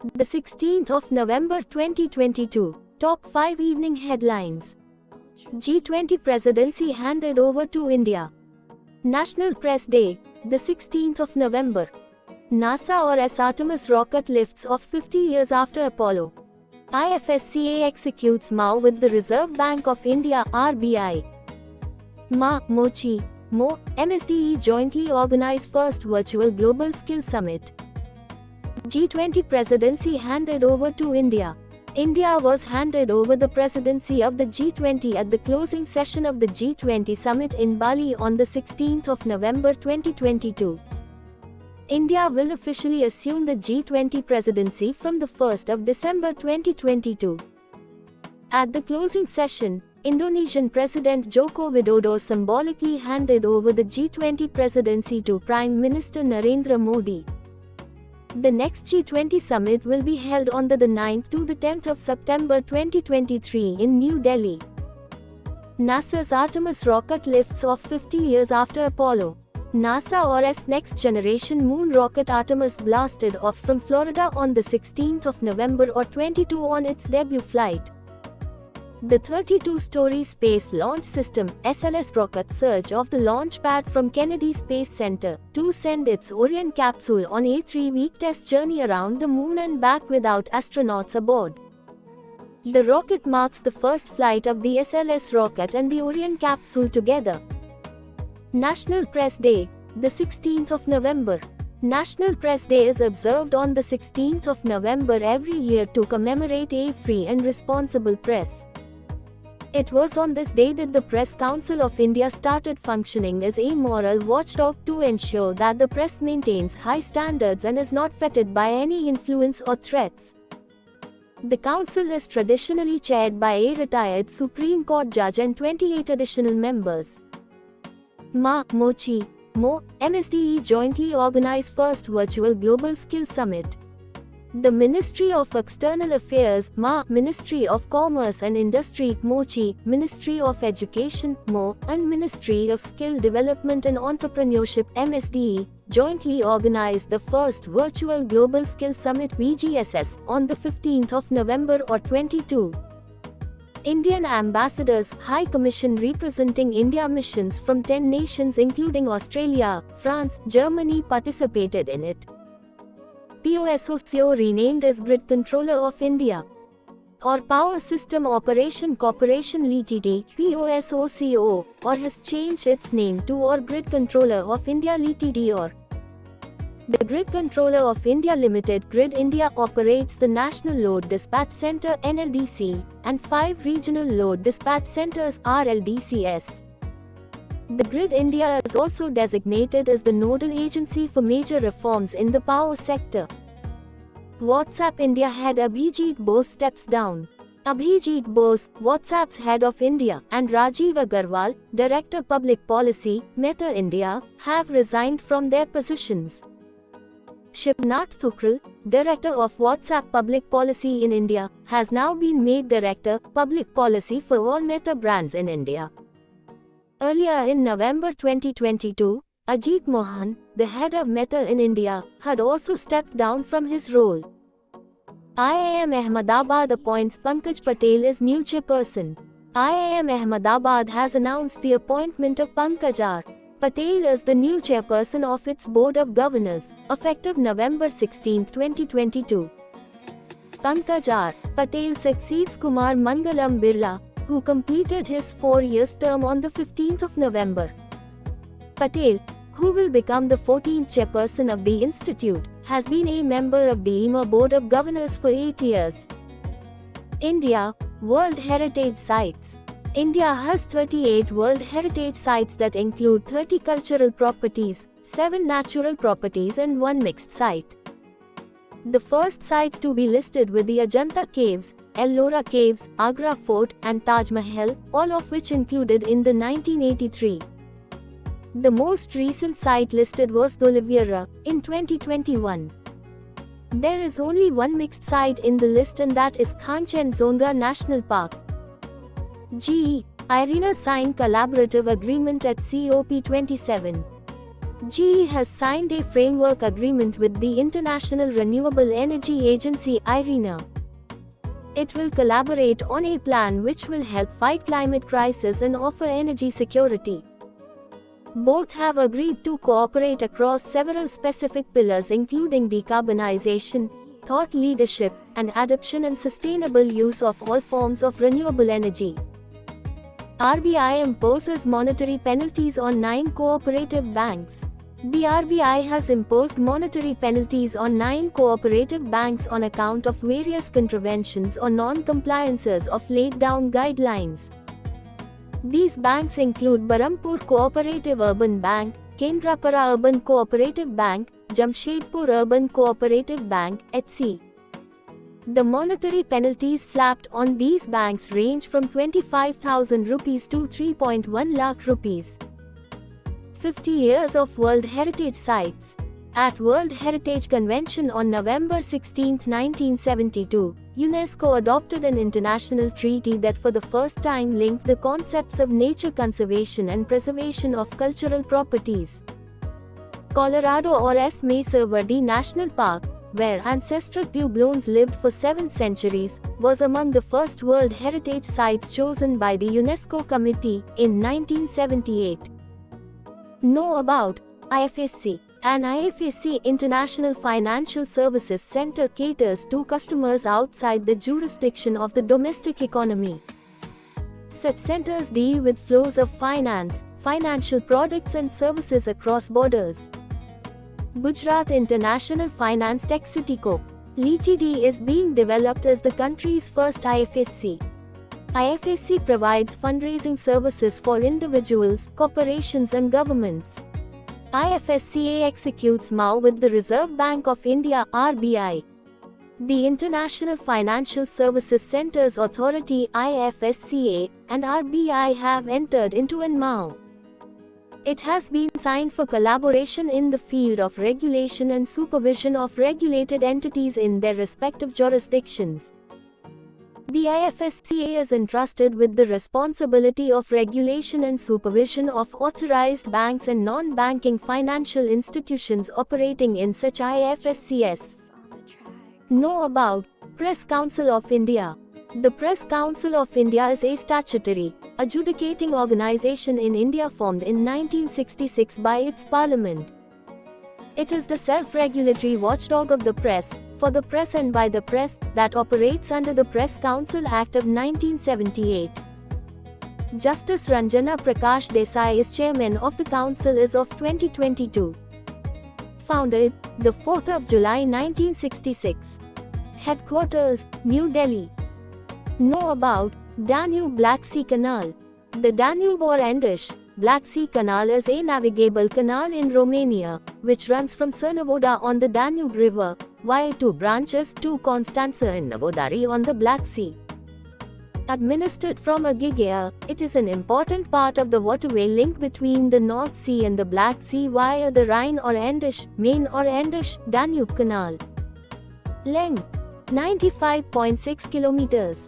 The 16th of November 2022. Top 5 evening headlines. G20 presidency handed over to India. National Press Day, the 16th of November. NASA or S Artemis rocket lifts off 50 years after Apollo. IFSCA executes Mao with the Reserve Bank of India (RBI). Mochi, Mo, MSDE jointly organize first virtual Global Skill Summit. G20 presidency handed over to India. India was handed over the presidency of the G20 at the closing session of the G20 summit in Bali on the 16th of November 2022. India will officially assume the G20 presidency from the 1st of December 2022. At the closing session, Indonesian President Joko Widodo symbolically handed over the G20 presidency to Prime Minister Narendra Modi. The next G20 summit will be held on the 9th to the 10th of September 2023 in New Delhi. NASA's Artemis rocket lifts off 50 years after Apollo. NASA or S next generation moon rocket Artemis blasted off from Florida on the 16th of November or 22 on its debut flight. The 32-story Space Launch System (SLS) rocket surged off the launch pad from Kennedy Space Center to send its Orion capsule on a 3-week test journey around the moon and back without astronauts aboard. The rocket marks the first flight of the SLS rocket and the Orion capsule together. National Press Day, the 16th of November. National Press Day is observed on the 16th of November every year to commemorate a free and responsible press. It was on this day that the Press Council of India started functioning as a moral watchdog to ensure that the press maintains high standards and is not fettered by any influence or threats. The council is traditionally chaired by a retired Supreme Court judge and 28 additional members. Mochi, Mo, MSDE jointly organize first virtual Global Skill Summit. The Ministry of External Affairs Ministry of Commerce and Industry Mochi, Ministry of Education Mo, and Ministry of Skill Development and Entrepreneurship MSDE jointly organized the first virtual Global Skill Summit VGSS on the 15th of November or 22. Indian ambassadors, High Commission representing India missions from 10 nations including Australia, France, Germany participated in it. POSOCO renamed as Grid Controller of India. Or Power System Operation Corporation Ltd, POSOCO, or has changed its name to or Grid Controller of India Ltd or. The Grid Controller of India Limited Grid India operates the National Load Dispatch Centre NLDC, and 5 Regional Load Dispatch Centres RLDCS. The Grid India is also designated as the nodal agency for major reforms in the power sector. WhatsApp India head Abhijit Bose steps down. Abhijit Bose, WhatsApp's head of India, and Rajiv Agarwal, Director Public Policy, Meta India, have resigned from their positions. Shivnath Thukral, Director of WhatsApp Public Policy in India, has now been made Director, Public Policy for all Meta brands in India. Earlier in November 2022, Ajit Mohan, the head of Meta in India, had also stepped down from his role. IIM Ahmedabad appoints Pankaj Patel as new chairperson. IIM Ahmedabad has announced the appointment of Pankaj R. Patel as the new chairperson of its Board of Governors, effective November 16, 2022. Pankaj R. Patel succeeds Kumar Mangalam Birla, who completed his 4-year term on the 15th of November. Patel, who will become the 14th chairperson of the institute, has been a member of the IIMA Board of Governors for 8 years. India, World Heritage Sites. India has 38 World Heritage Sites that include 30 cultural properties, 7 natural properties and 1 mixed site. The first sites to be listed were the Ajanta Caves, Ellora Caves, Agra Fort, and Taj Mahal, all of which included in the 1983. The most recent site listed was Dholaviara, in 2021. There is only one mixed site in the list, and that is Kanchenjunga National Park. GE, IRENA signed collaborative agreement at COP27. GE has signed a framework agreement with the International Renewable Energy Agency (IRENA). It will collaborate on a plan which will help fight climate crisis and offer energy security. Both have agreed to cooperate across several specific pillars including decarbonization, thought leadership, and adoption and sustainable use of all forms of renewable energy. RBI imposes monetary penalties on 9 cooperative banks. The RBI has imposed monetary penalties on 9 cooperative banks on account of various contraventions or non-compliances of laid down guidelines. These banks include Berhampur Cooperative Urban Bank, Kendrapara Urban Cooperative Bank, Jamshedpur Urban Cooperative Bank, etc. The monetary penalties slapped on these banks range from 25,000 rupees to 3.1 lakh rupees. 50 years of World Heritage Sites. At World Heritage Convention on November 16, 1972, UNESCO adopted an international treaty that for the first time linked the concepts of nature conservation and preservation of cultural properties. Colorado or S. Mesa Verde National Park, where ancestral Pueblones lived for 7 centuries, was among the first World Heritage Sites chosen by the UNESCO Committee in 1978. Know about IFSC. An IFSC International Financial Services Center caters to customers outside the jurisdiction of the domestic economy. Such centers deal with flows of finance, financial products and services across borders. Gujarat International Finance Tech City Co. Ltd is being developed as the country's first IFSC. IFSC provides fundraising services for individuals, corporations and governments. IFSCA executes MoU with the Reserve Bank of India (RBI). The International Financial Services Centres Authority (IFSCA) and RBI have entered into an MoU. It has been signed for collaboration in the field of regulation and supervision of regulated entities in their respective jurisdictions. The IFSCA is entrusted with the responsibility of regulation and supervision of authorized banks and non-banking financial institutions operating in such IFSCs. Know about Press Council of India. The Press Council of India is a statutory, adjudicating organization in India formed in 1966 by its parliament. It is the self-regulatory watchdog of the press, for the press and by the press, that operates under the Press Council Act of 1978. Justice Ranjana Prakash Desai is chairman of the council as of 2022. Founded, the 4th of July 1966. Headquarters, New Delhi. Know about Danube-Black Sea Canal. The Danube or Endish, Black Sea Canal is a navigable canal in Romania, which runs from Cernavodă on the Danube River, via 2 branches to Constanța and Novodari on the Black Sea. Administered from Aghighea, it is an important part of the waterway link between the North Sea and the Black Sea via the Rhine or Endish, Main or Endish, Danube Canal. Length 95.6 kilometers.